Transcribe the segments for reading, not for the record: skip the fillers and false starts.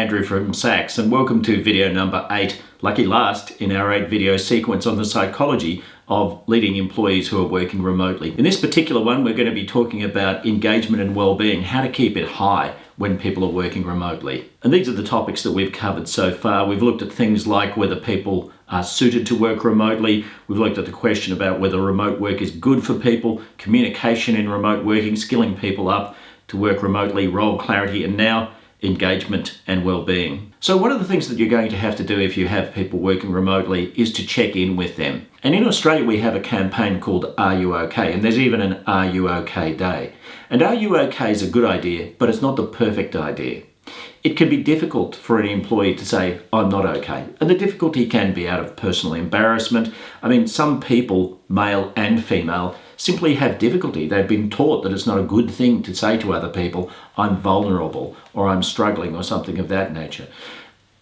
Andrew from Sachs, and welcome to video number 8, lucky last in our 8 video sequence on the psychology of leading employees who are working remotely. In this particular one, we're going to be talking about engagement and well-being, how to keep it high when people are working remotely. And these are the topics that we've covered so far. We've looked at things like whether people are suited to work remotely. We've looked at the question about whether remote work is good for people, communication in remote working, skilling people up to work remotely, role clarity, and now engagement and well-being. So one of the things that you're going to have to do if you have people working remotely is to check in with them. And in Australia, we have a campaign called Are You OK? And there's even an Are You OK Day. And Are You OK is a good idea, but it's not the perfect idea. It can be difficult for an employee to say, I'm not okay. And the difficulty can be out of personal embarrassment. I mean, some people, male and female, simply have difficulty. They've been taught that it's not a good thing to say to other people, I'm vulnerable or I'm struggling or something of that nature.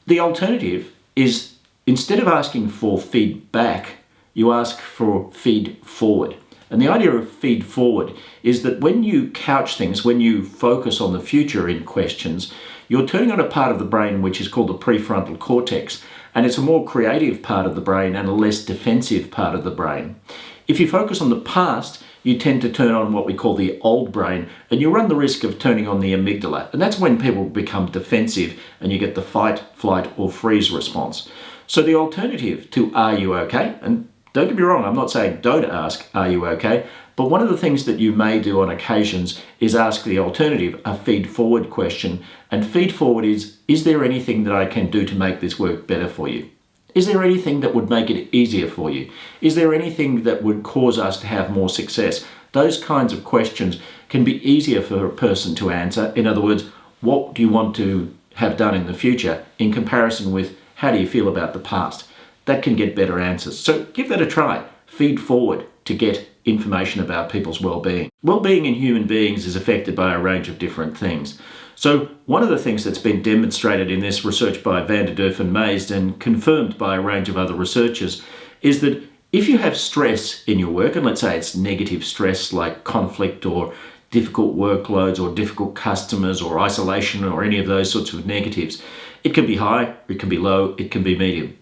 The alternative is, instead of asking for feedback, you ask for feed forward. And the idea of feed forward is that when you couch things, when you focus on the future in questions, you're turning on a part of the brain which is called the prefrontal cortex, and it's a more creative part of the brain and a less defensive part of the brain. If you focus on the past, you tend to turn on what we call the old brain, and you run the risk of turning on the amygdala. And that's when people become defensive and you get the fight, flight, or freeze response. So the alternative to Are You OK? And don't get me wrong, I'm not saying don't ask, Are you okay? But one of the things that you may do on occasions is ask the alternative, a feed forward question. And feed forward is there anything that I can do to make this work better for you? Is there anything that would make it easier for you? Is there anything that would cause us to have more success? Those kinds of questions can be easier for a person to answer. In other words, what do you want to have done in the future in comparison with how do you feel about the past? That can get better answers. So give that a try. Feed forward to get information about people's well-being. Well-being in human beings is affected by a range of different things. So one of the things that's been demonstrated in this research by Van der Durf and Mays and confirmed by a range of other researchers is that if you have stress in your work, and let's say it's negative stress like conflict or difficult workloads or difficult customers or isolation or any of those sorts of negatives, it can be high, it can be low, it can be medium.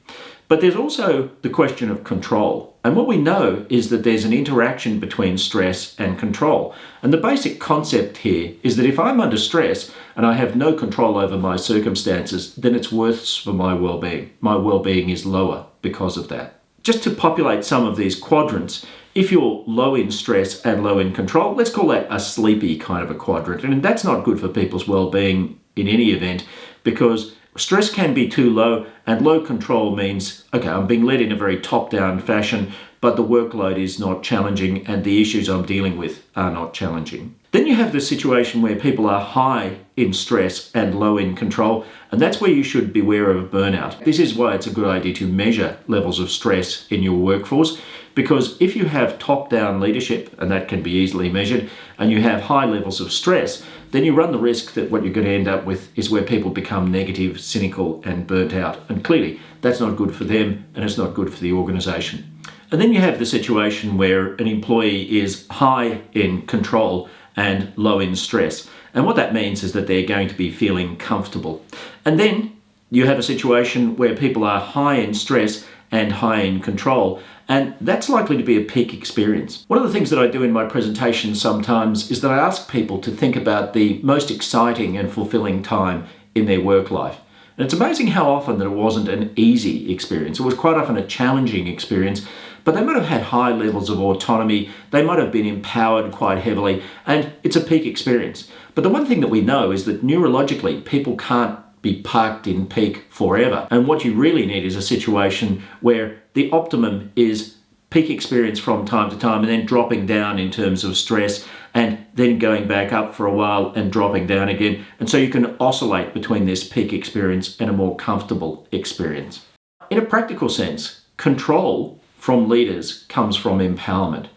But there's also the question of control. And what we know is that there's an interaction between stress and control. And the basic concept here is that if I'm under stress and I have no control over my circumstances, then it's worse for my well-being. My well-being is lower because of that. Just to populate some of these quadrants, if you're low in stress and low in control, let's call that a sleepy kind of a quadrant. And that's not good for people's well-being in any event, because stress can be too low, and low control means, okay, I'm being led in a very top-down fashion, but the workload is not challenging and the issues I'm dealing with are not challenging. Then you have the situation where people are high in stress and low in control, and that's where you should beware of burnout. This is why it's a good idea to measure levels of stress in your workforce, because if you have top-down leadership, and that can be easily measured, and you have high levels of stress, then you run the risk that what you're going to end up with is where people become negative, cynical, and burnt out. And clearly, that's not good for them, and it's not good for the organisation. And then you have the situation where an employee is high in control and low in stress. And what that means is that they're going to be feeling comfortable. And then you have a situation where people are high in stress and high in control, and that's likely to be a peak experience. One of the things that I do in my presentations sometimes is that I ask people to think about the most exciting and fulfilling time in their work life. And it's amazing how often that it wasn't an easy experience. It was quite often a challenging experience, but they might have had high levels of autonomy, they might have been empowered quite heavily, and it's a peak experience. But the one thing that we know is that neurologically, people can't be parked in peak forever. And what you really need is a situation where the optimum is peak experience from time to time and then dropping down in terms of stress and then going back up for a while and dropping down again. And so you can oscillate between this peak experience and a more comfortable experience. In a practical sense, control from leaders comes from empowerment.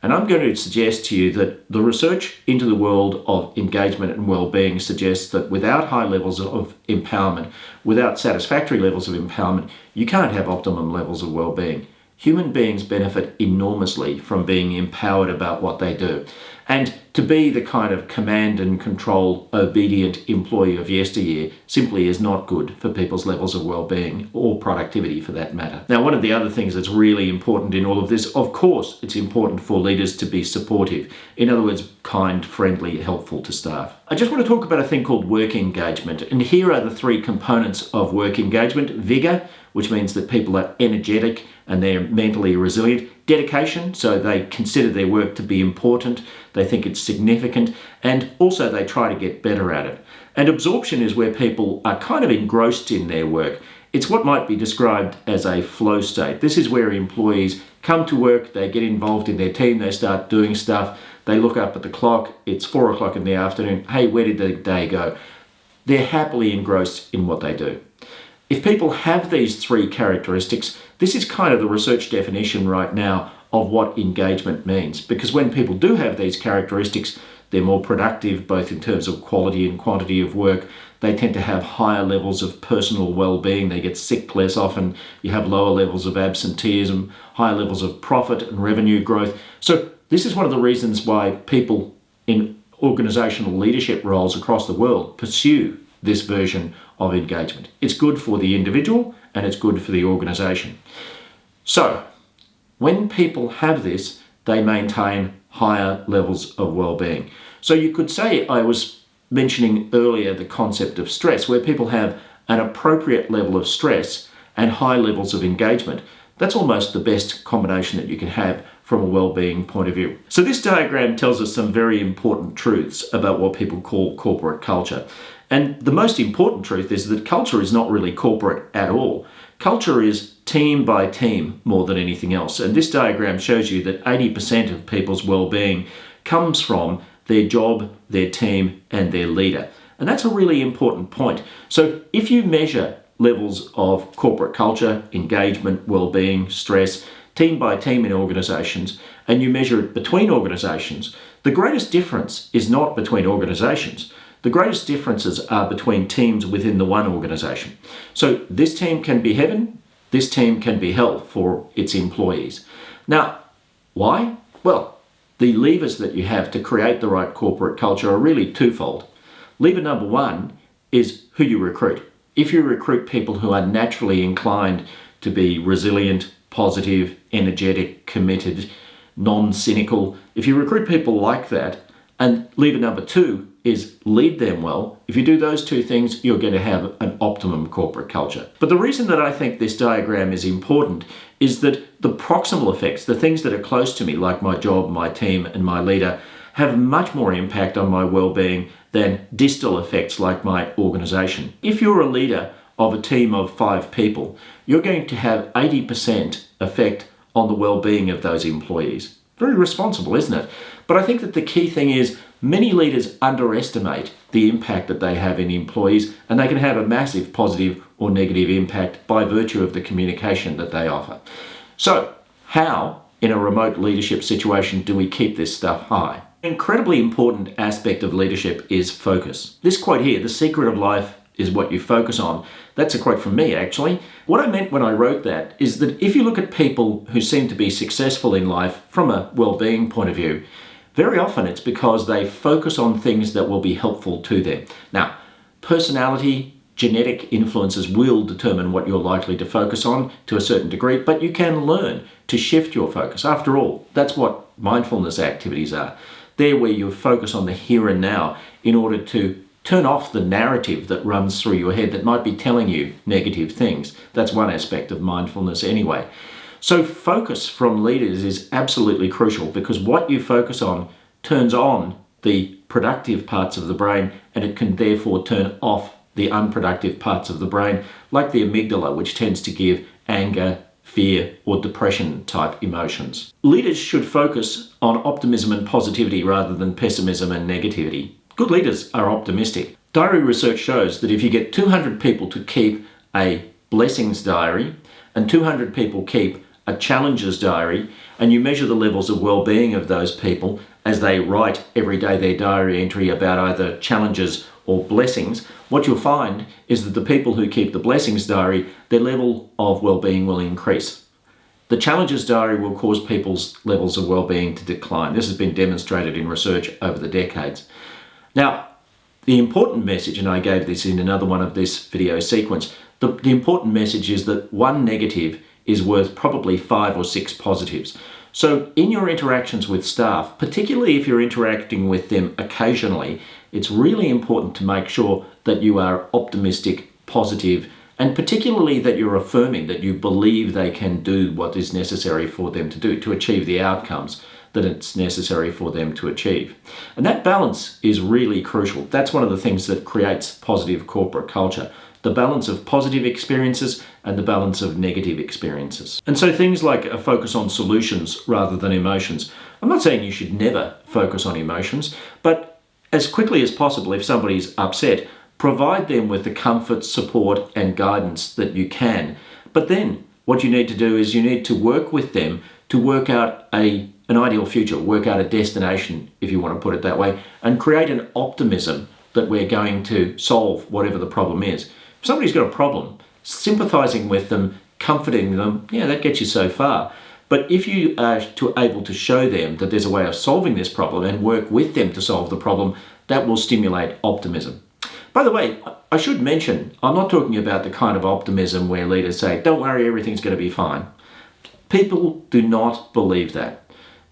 And I'm going to suggest to you that the research into the world of engagement and well-being suggests that without high levels of empowerment, without satisfactory levels of empowerment, you can't have optimum levels of well-being. Human beings benefit enormously from being empowered about what they do. And to be the kind of command and control, obedient employee of yesteryear simply is not good for people's levels of well-being or productivity for that matter. Now, one of the other things that's really important in all of this, of course, it's important for leaders to be supportive. In other words, kind, friendly, helpful to staff. I just want to talk about a thing called work engagement. And here are the three components of work engagement. Vigor, which means that people are energetic and they're mentally resilient. Dedication, so they consider their work to be important, they think it's significant, and also they try to get better at it. And absorption is where people are kind of engrossed in their work. It's what might be described as a flow state. This is where employees come to work, they get involved in their team, they start doing stuff, they look up at the clock, it's 4 o'clock in the afternoon, hey, where did the day go? They're happily engrossed in what they do. If people have these three characteristics, this is kind of the research definition right now of what engagement means. Because when people do have these characteristics, they're more productive, both in terms of quality and quantity of work. They tend to have higher levels of personal well-being. They get sick less often. You have lower levels of absenteeism, higher levels of profit and revenue growth. So this is one of the reasons why people in organizational leadership roles across the world pursue this version of engagement. It's good for the individual and it's good for the organization. So, when people have this, they maintain higher levels of well-being. So you could say, I was mentioning earlier the concept of stress, where people have an appropriate level of stress and high levels of engagement. That's almost the best combination that you can have from a well-being point of view. So this diagram tells us some very important truths about what people call corporate culture. And the most important truth is that culture is not really corporate at all. Culture is team by team more than anything else. And this diagram shows you that 80% of people's well-being comes from their job, their team, and their leader. And that's a really important point. So if you measure levels of corporate culture, engagement, well-being, stress, team by team in organizations, and you measure it between organizations, the greatest difference is not between organizations. The greatest differences are between teams within the one organization. So this team can be heaven, this team can be hell for its employees. Now, why? Well, the levers that you have to create the right corporate culture are really twofold. Lever number one is who you recruit. If you recruit people who are naturally inclined to be resilient, positive, energetic, committed, non-cynical, if you recruit people like that, and lever number two is lead them well. If you do those two things, you're going to have an optimum corporate culture. But the reason that I think this diagram is important is that the proximal effects, the things that are close to me, like my job, my team, and my leader, have much more impact on my well-being than distal effects like my organization. If you're a leader of a team of 5 people, you're going to have 80% effect on the well-being of those employees. Very responsible, isn't it? But I think that the key thing is many leaders underestimate the impact that they have in employees, and they can have a massive positive or negative impact by virtue of the communication that they offer. So, how, in a remote leadership situation, do we keep this stuff high? An incredibly important aspect of leadership is focus. This quote here, the secret of life is what you focus on. That's a quote from me, actually. What I meant when I wrote that is that if you look at people who seem to be successful in life from a well-being point of view, very often it's because they focus on things that will be helpful to them. Now, personality, genetic influences will determine what you're likely to focus on to a certain degree, but you can learn to shift your focus. After all, that's what mindfulness activities are. They're where you focus on the here and now in order to turn off the narrative that runs through your head that might be telling you negative things. That's one aspect of mindfulness anyway. So focus from leaders is absolutely crucial, because what you focus on turns on the productive parts of the brain, and it can therefore turn off the unproductive parts of the brain, like the amygdala, which tends to give anger, fear, or depression type emotions. Leaders should focus on optimism and positivity rather than pessimism and negativity. Good leaders are optimistic. Diary research shows that if you get 200 people to keep a blessings diary and 200 people keep a challenges diary, and you measure the levels of well-being of those people as they write every day their diary entry about either challenges or blessings, what you'll find is that the people who keep the blessings diary, their level of well-being will increase. the challenges diary will cause people's levels of well-being to decline. This has been demonstrated in research over the decades. Now, the important message, and I gave this in another one of this video sequence, the important message is that one negative is worth probably 5 or 6 positives. So in your interactions with staff, particularly if you're interacting with them occasionally, it's really important to make sure that you are optimistic, positive, and particularly that you're affirming that you believe they can do what is necessary for them to do to achieve the outcomes that it's necessary for them to achieve. And that balance is really crucial. That's one of the things that creates positive corporate culture. The balance of positive experiences and the balance of negative experiences. And so things like a focus on solutions rather than emotions. I'm not saying you should never focus on emotions, but as quickly as possible, if somebody's upset, provide them with the comfort, support, and guidance that you can. But then what you need to do is you need to work with them to work out an ideal future, work out a destination, if you want to put it that way, and create an optimism that we're going to solve whatever the problem is. If somebody's got a problem, sympathizing with them, comforting them, yeah, that gets you so far. But if you are able to show them that there's a way of solving this problem and work with them to solve the problem, that will stimulate optimism. By the way, I should mention, I'm not talking about the kind of optimism where leaders say, don't worry, everything's going to be fine. People do not believe that.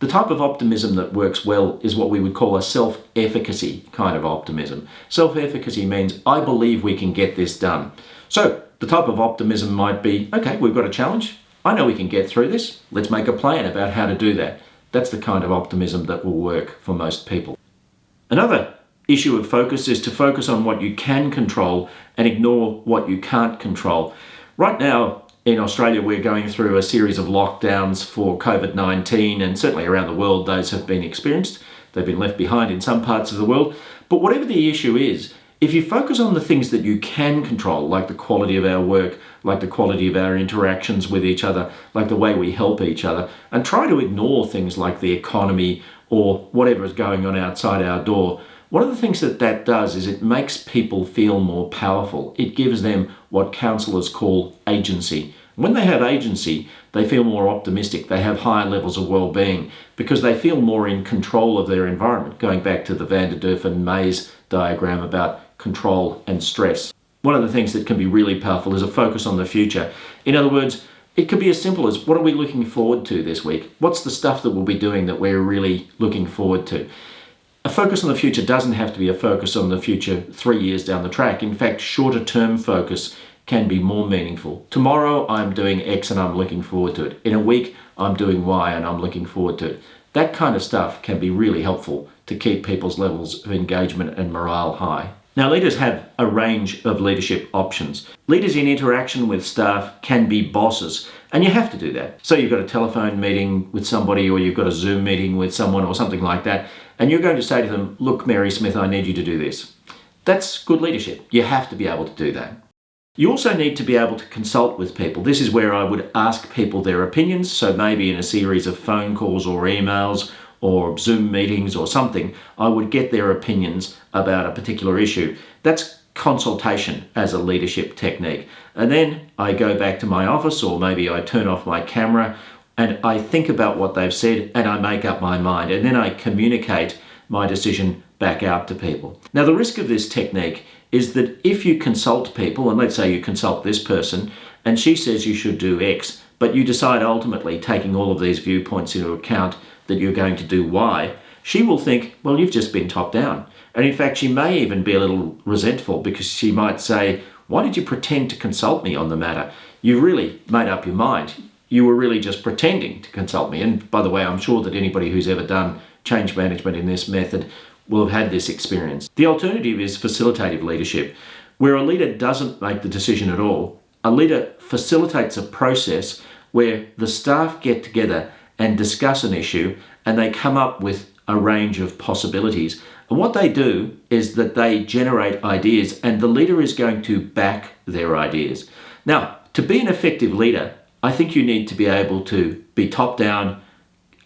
The type of optimism that works well is what we would call a self-efficacy kind of optimism. Self-efficacy means I believe we can get this done. So the type of optimism might be, okay, we've got a challenge. I know we can get through this. Let's make a plan about how to do that. That's the kind of optimism that will work for most people. Another issue of focus is to focus on what you can control and ignore what you can't control. Right now, in Australia, we're going through a series of lockdowns for COVID-19, and certainly around the world those have been experienced. They've been left behind in some parts of the world. But whatever the issue is, if you focus on the things that you can control, like the quality of our work, like the quality of our interactions with each other, like the way we help each other, and try to ignore things like the economy or whatever is going on outside our door, one of the things that does is it makes people feel more powerful. It gives them what counsellors call agency. When they have agency, they feel more optimistic. They have higher levels of well-being because they feel more in control of their environment, going back to the Van der Durf and Mays diagram about control and stress. One of the things that can be really powerful is a focus on the future. In other words, it could be as simple as, what are we looking forward to this week? What's the stuff that we'll be doing that we're really looking forward to? A focus on the future doesn't have to be a focus on the future 3 years down the track. In fact, shorter term focus can be more meaningful. Tomorrow I'm doing X and I'm looking forward to it. In a week I'm doing Y and I'm looking forward to it. That kind of stuff can be really helpful to keep people's levels of engagement and morale high. Now, leaders have a range of leadership options. Leaders in interaction with staff can be bosses, and you have to do that. So you've got a telephone meeting with somebody, or you've got a Zoom meeting with someone or something like that, and you're going to say to them, look, Mary Smith, I need you to do this. That's good leadership. You have to be able to do that. You also need to be able to consult with people. This is where I would ask people their opinions. So maybe in a series of phone calls or emails or Zoom meetings or something, I would get their opinions about a particular issue. That's consultation as a leadership technique. And then I go back to my office, or maybe I turn off my camera and I think about what they've said and I make up my mind, and then I communicate my decision back out to people. Now, the risk of this technique is that if you consult people, and let's say you consult this person and she says you should do X, but you decide ultimately, taking all of these viewpoints into account, that you're going to do Y, she will think, well, you've just been top down. And in fact, she may even be a little resentful, because she might say, why did you pretend to consult me on the matter? You really made up your mind. You were really just pretending to consult me. And by the way, I'm sure that anybody who's ever done change management in this method will have had this experience. The alternative is facilitative leadership, where a leader doesn't make the decision at all. A leader facilitates a process where the staff get together and discuss an issue, and they come up with a range of possibilities. And what they do is that they generate ideas, and the leader is going to back their ideas. Now, to be an effective leader, I think you need to be able to be top down,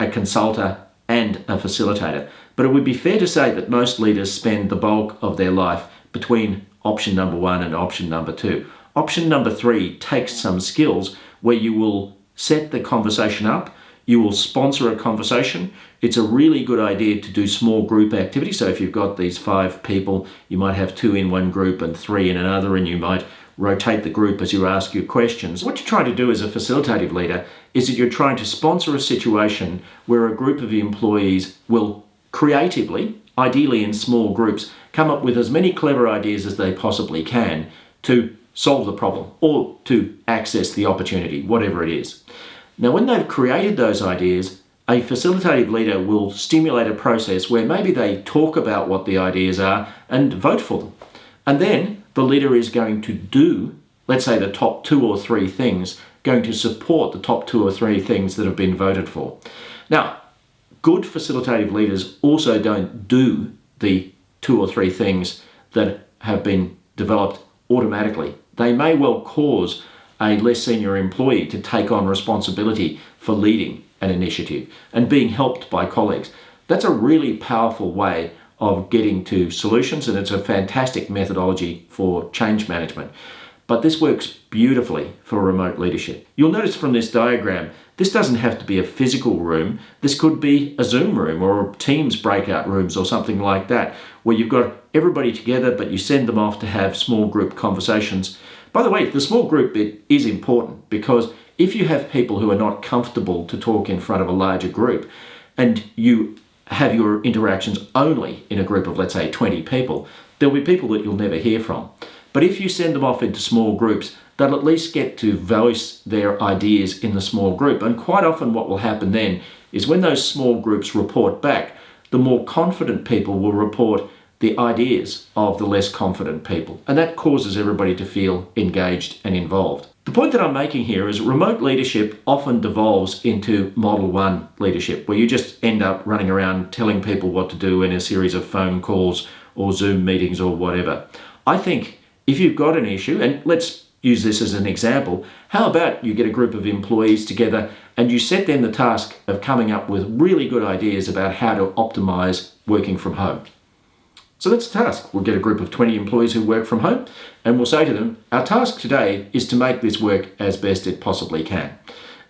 a consultant, and a facilitator. But it would be fair to say that most leaders spend the bulk of their life between option number 1 and option number 2. Option number 3 takes some skills where you will set the conversation up. You will sponsor a conversation. It's a really good idea to do small group activities. So if you've got these 5 people, you might have 2 in one group and 3 in another, and you might rotate the group as you ask your questions. What you're trying to do as a facilitative leader is that you're trying to sponsor a situation where a group of employees will creatively, ideally in small groups, come up with as many clever ideas as they possibly can to solve the problem or to access the opportunity, whatever it is. Now, when they've created those ideas, a facilitative leader will stimulate a process where maybe they talk about what the ideas are and vote for them. And then the leader is going to do, let's say, the top 2 or 3 things, going to support the top 2 or 3 things that have been voted for. Now, good facilitative leaders also don't do the 2 or 3 things that have been developed automatically. They may well cause a less senior employee to take on responsibility for leading an initiative and being helped by colleagues. That's a really powerful way of getting to solutions, and it's a fantastic methodology for change management. But this works beautifully for remote leadership. You'll notice from this diagram, this doesn't have to be a physical room. This could be a Zoom room or Teams breakout rooms or something like that, where you've got everybody together, but you send them off to have small group conversations. By the way, the small group bit is important, because if you have people who are not comfortable to talk in front of a larger group, and you have your interactions only in a group of, let's say, 20 people, there'll be people that you'll never hear from. But if you send them off into small groups, they'll at least get to voice their ideas in the small group. And quite often what will happen then is when those small groups report back, the more confident people will report the ideas of the less confident people. And that causes everybody to feel engaged and involved. The point that I'm making here is remote leadership often devolves into Model 1 leadership, where you just end up running around telling people what to do in a series of phone calls or Zoom meetings or whatever. I think if you've got an issue, and let's use this as an example, how about you get a group of employees together and you set them the task of coming up with really good ideas about how to optimize working from home. So that's the task. We'll get a group of 20 employees who work from home, and we'll say to them, our task today is to make this work as best it possibly can.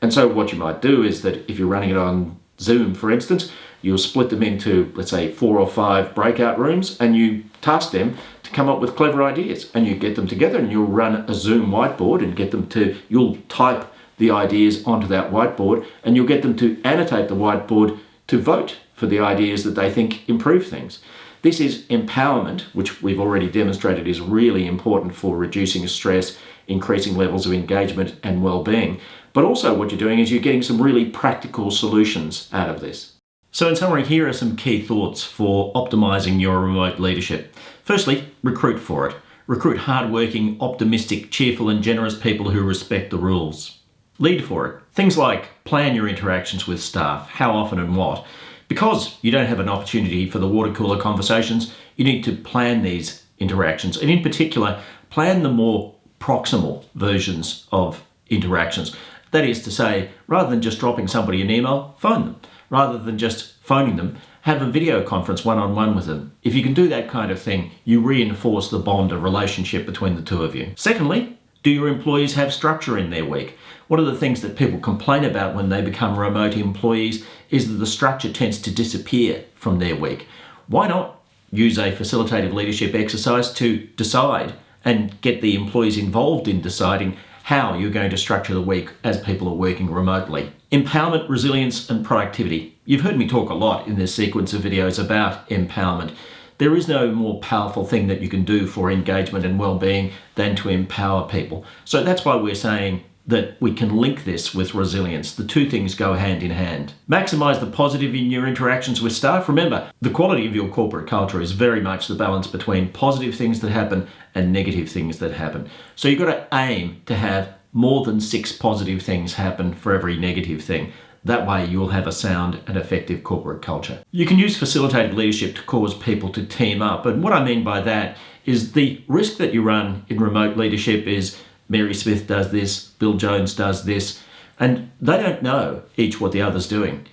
And so what you might do is that if you're running it on Zoom, for instance, you'll split them into, let's say, 4 or 5 breakout rooms, and you task them to come up with clever ideas. And you get them together and you'll run a Zoom whiteboard and get them to, you'll type the ideas onto that whiteboard, and you'll get them to annotate the whiteboard to vote for the ideas that they think improve things. This is empowerment, which we've already demonstrated is really important for reducing stress, increasing levels of engagement and well-being. But also what you're doing is you're getting some really practical solutions out of this. So in summary, here are some key thoughts for optimizing your remote leadership. Firstly, recruit for it. Recruit hardworking, optimistic, cheerful and generous people who respect the rules. Lead for it. Things like plan your interactions with staff, how often and what. Because you don't have an opportunity for the water cooler conversations, you need to plan these interactions, and in particular, plan the more proximal versions of interactions. That is to say, rather than just dropping somebody an email, phone them. Rather than just phoning them, have a video conference one-on-one with them. If you can do that kind of thing, you reinforce the bond of relationship between the two of you. Secondly, do your employees have structure in their week? One of the things that people complain about when they become remote employees is that the structure tends to disappear from their week. Why not use a facilitative leadership exercise to decide and get the employees involved in deciding how you're going to structure the week as people are working remotely? Empowerment, resilience, and productivity. You've heard me talk a lot in this sequence of videos about empowerment. There is no more powerful thing that you can do for engagement and well-being than to empower people. So that's why we're saying that we can link this with resilience. The two things go hand in hand. Maximize the positive in your interactions with staff. Remember, the quality of your corporate culture is very much the balance between positive things that happen and negative things that happen. So you've got to aim to have more than 6 positive things happen for every negative thing. That way you'll have a sound and effective corporate culture. You can use facilitative leadership to cause people to team up. And what I mean by that is the risk that you run in remote leadership is Mary Smith does this, Bill Jones does this, and they don't know each what the other's doing.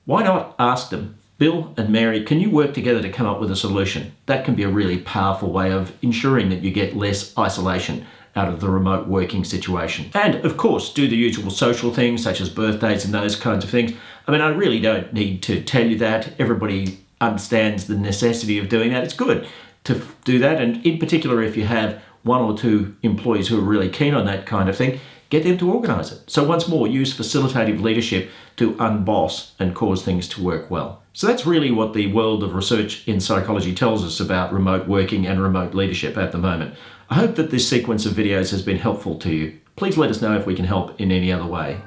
Why not ask them, Bill and Mary, can you work together to come up with a solution? That can be a really powerful way of ensuring that you get less isolation out of the remote working situation. And of course, do the usual social things such as birthdays and those kinds of things. I mean, I really don't need to tell you that. Everybody understands the necessity of doing that. It's good to do that. And in particular, if you have one or two employees who are really keen on that kind of thing, get them to organise it. So once more, use facilitative leadership to unboss and cause things to work well. So that's really what the world of research in psychology tells us about remote working and remote leadership at the moment. I hope that this sequence of videos has been helpful to you. Please let us know if we can help in any other way.